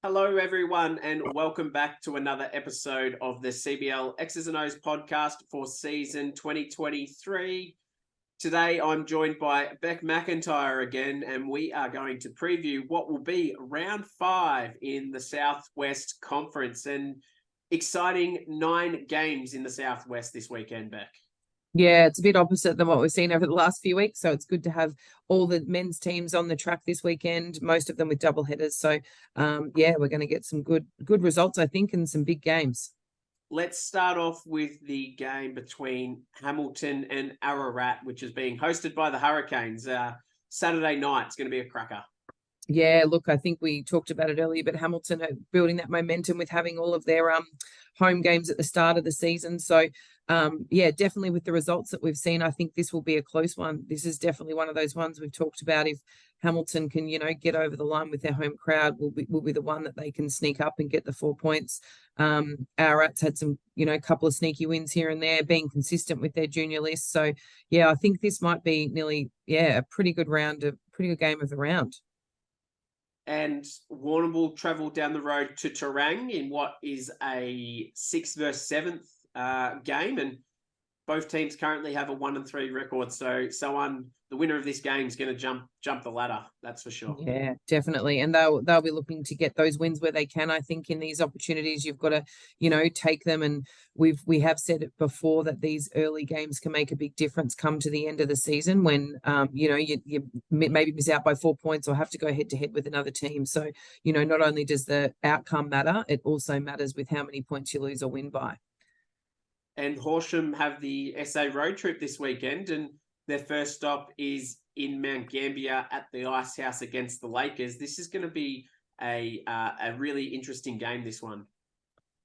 Hello, everyone, and welcome back to another episode of the CBL X's and O's podcast for season 2023. Today, I'm joined by Beck McIntyre again, and we are going to preview what will be round 5 in the Southwest Conference. And exciting 9 games in the Southwest this weekend, Beck. Yeah, it's a bit opposite than what we've seen over the last few weeks. So it's good to have all the men's teams on the track this weekend, most of them with double headers. So yeah, we're going to get some good results, I think, and some big games. Let's start off with the game between Hamilton and Ararat, which is being hosted by the Hurricanes. Saturday night, it's going to be a cracker. Yeah, look, I think we talked about it earlier, but Hamilton are building that momentum with having all of their home games at the start of the season. So yeah, definitely with the results that we've seen, I think this will be a close one. This is definitely one of those ones we've talked about. If Hamilton can, get over the line with their home crowd, will be the one that they can sneak up and get the 4 points. Ararat's had some, couple of sneaky wins here and there, being consistent with their junior list. So yeah, I think this might be nearly, a pretty good game of the round. And Warrnambool travel down the road to Terang in what is a 6th versus 7th game, and both teams currently have a 1-3 record. So the winner of this game is going to jump the ladder. That's for sure. Yeah, definitely. And they'll be looking to get those wins where they can. I think in these opportunities, you've got to, take them. And we have said it before that these early games can make a big difference come to the end of the season when, you maybe miss out by 4 points or have to go head to head with another team. So, not only does the outcome matter, it also matters with how many points you lose or win by. And Horsham have the SA road trip this weekend, and their first stop is in Mount Gambier at the Ice House against the Lakers. This is going to be a really interesting game, this one.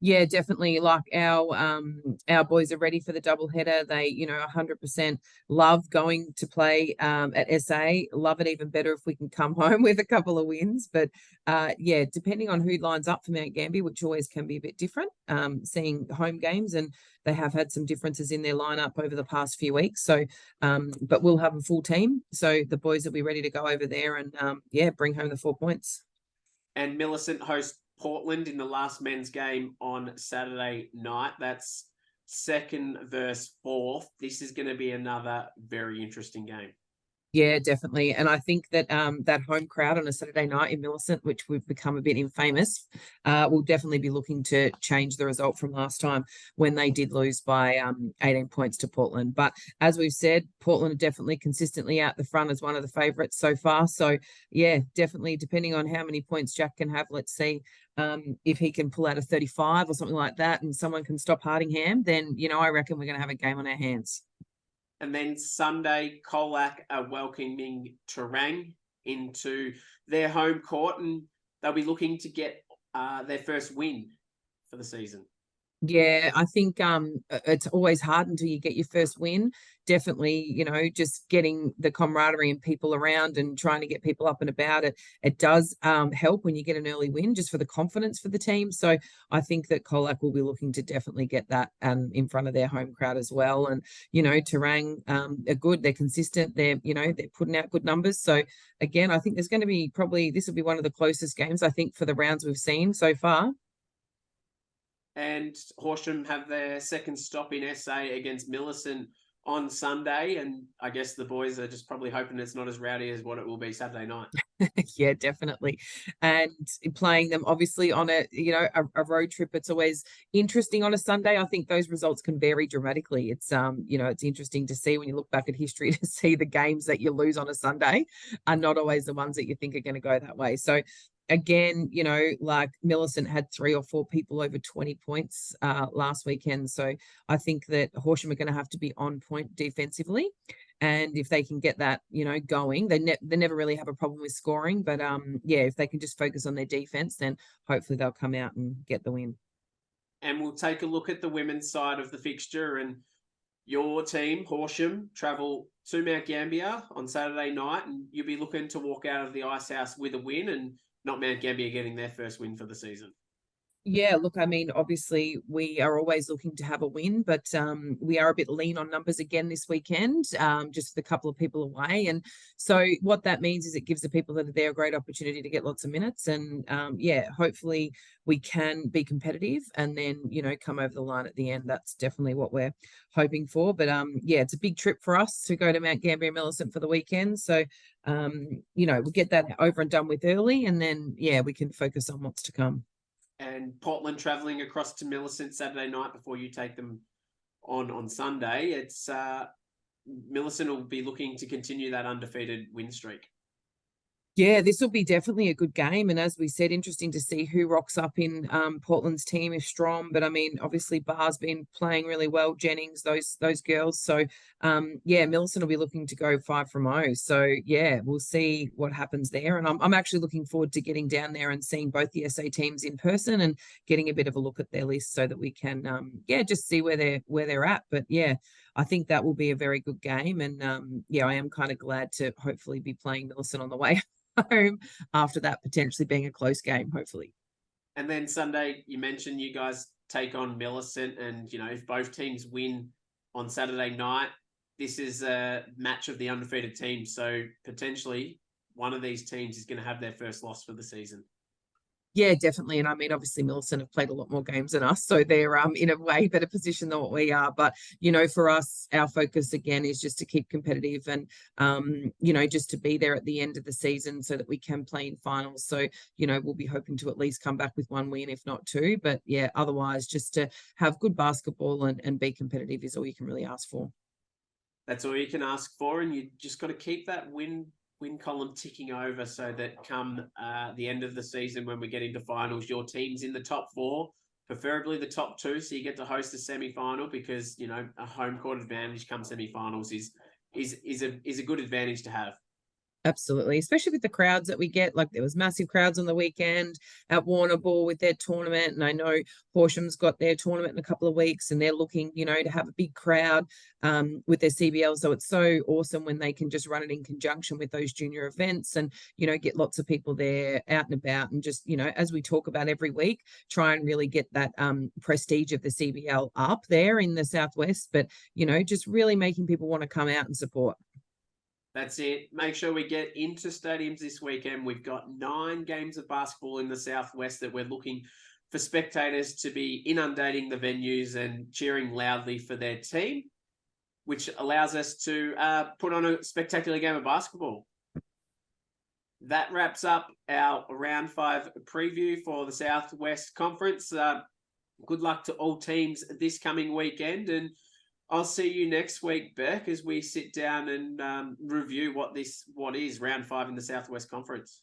Yeah, definitely. Like our boys are ready for the double header. They, 100% love going to play at SA. Love it even better if we can come home with a couple of wins. But yeah, depending on who lines up for Mount Gambier, which always can be a bit different, seeing home games, and they have had some differences in their lineup over the past few weeks. So, but we'll have a full team. So the boys will be ready to go over there and yeah, bring home the 4 points. And Millicent host Portland in the last men's game on Saturday night. That's 2nd versus 4th. This is going to be another very interesting game. Yeah, definitely. And I think that that home crowd on a Saturday night in Millicent, which we've become a bit infamous, will definitely be looking to change the result from last time when they did lose by 18 points to Portland. But as we've said, Portland are definitely consistently out the front as one of the favourites so far. So yeah, definitely depending on how many points Jack can have, let's see if he can pull out a 35 or something like that and someone can stop Hardingham, then, I reckon we're going to have a game on our hands. And then Sunday, Colac are welcoming Terang into their home court, and they'll be looking to get their first win for the season. Yeah, I think it's always hard until you get your first win. Definitely, just getting the camaraderie and people around and trying to get people up and about it. It does help when you get an early win, just for the confidence for the team. So I think that Colac will be looking to definitely get that in front of their home crowd as well. And Terang are good. They're consistent. They're putting out good numbers. So again, I think there's going to be this will be one of the closest games I think for the rounds we've seen so far. And Horsham have their second stop in SA against Millicent on Sunday. And I guess the boys are just probably hoping it's not as rowdy as what it will be Saturday night. Yeah, definitely. And playing them obviously on a road trip, it's always interesting on a Sunday. I think those results can vary dramatically. It's it's interesting to see when you look back at history to see the games that you lose on a Sunday are not always the ones that you think are going to go that way. So again, like Millicent had 3 or 4 people over 20 points last weekend. So I think that Horsham are going to have to be on point defensively. And if they can get that, going, they never really have a problem with scoring. But yeah, if they can just focus on their defense, then hopefully they'll come out and get the win. And we'll take a look at the women's side of the fixture. And your team, Horsham, travel to Mount Gambier on Saturday night, and you'll be looking to walk out of the Ice House with a win, and not Mount Gambier getting their first win for the season. Yeah, look, I mean, obviously we are always looking to have a win, but we are a bit lean on numbers again this weekend, just with a couple of people away. And so what that means is it gives the people that are there a great opportunity to get lots of minutes. And yeah, hopefully we can be competitive and then, come over the line at the end. That's definitely what we're hoping for. But yeah, it's a big trip for us to go to Mount Gambier Millicent for the weekend. So we'll get that over and done with early, and then yeah, we can focus on what's to come. And Portland travelling across to Millicent Saturday night before you take them on Sunday. It's Millicent will be looking to continue that undefeated win streak. Yeah, this will be definitely a good game. And as we said, interesting to see who rocks up in Portland's team if Strom. But I mean, obviously Barr's been playing really well, Jennings, those girls. So yeah, Millicent will be looking to go 5 from 0. So yeah, we'll see what happens there. And I'm actually looking forward to getting down there and seeing both the SA teams in person and getting a bit of a look at their list so that we can yeah, just see where they're at. But yeah, I think that will be a very good game. And yeah, I am kind of glad to hopefully be playing Millicent on the way home after that potentially being a close game, hopefully. And then Sunday, you mentioned you guys take on Millicent, and if both teams win on Saturday night, this is a match of the undefeated teams. So potentially one of these teams is going to have their first loss for the season. Yeah, definitely. And I mean, obviously Millicent have played a lot more games than us, so they're in a way better position than what we are. But for us, our focus again is just to keep competitive and just to be there at the end of the season so that we can play in finals. So, we'll be hoping to at least come back with 1 win, if not 2. But yeah, otherwise just to have good basketball and be competitive is all you can really ask for. That's all you can ask for, and you just got to keep that win column ticking over so that come the end of the season when we get into finals, your team's in the top 4, preferably the top 2, so you get to host the semi-final because a home court advantage come semi-finals is a good advantage to have. Absolutely, especially with the crowds that we get. Like there was massive crowds on the weekend at Warner Ball with their tournament, and I know Horsham's got their tournament in a couple of weeks, and they're looking, to have a big crowd with their CBL. So it's so awesome when they can just run it in conjunction with those junior events, and get lots of people there out and about, and just as we talk about every week, try and really get that prestige of the CBL up there in the Southwest. But just really making people want to come out and support. That's it. Make sure we get into stadiums this weekend. We've got 9 games of basketball in the Southwest that we're looking for spectators to be inundating the venues and cheering loudly for their team, which allows us to put on a spectacular game of basketball. That wraps up our Round 5 preview for the Southwest Conference. Good luck to all teams this coming weekend, and I'll see you next week, Beck, as we sit down and review what is Round 5 in the Southwest Conference.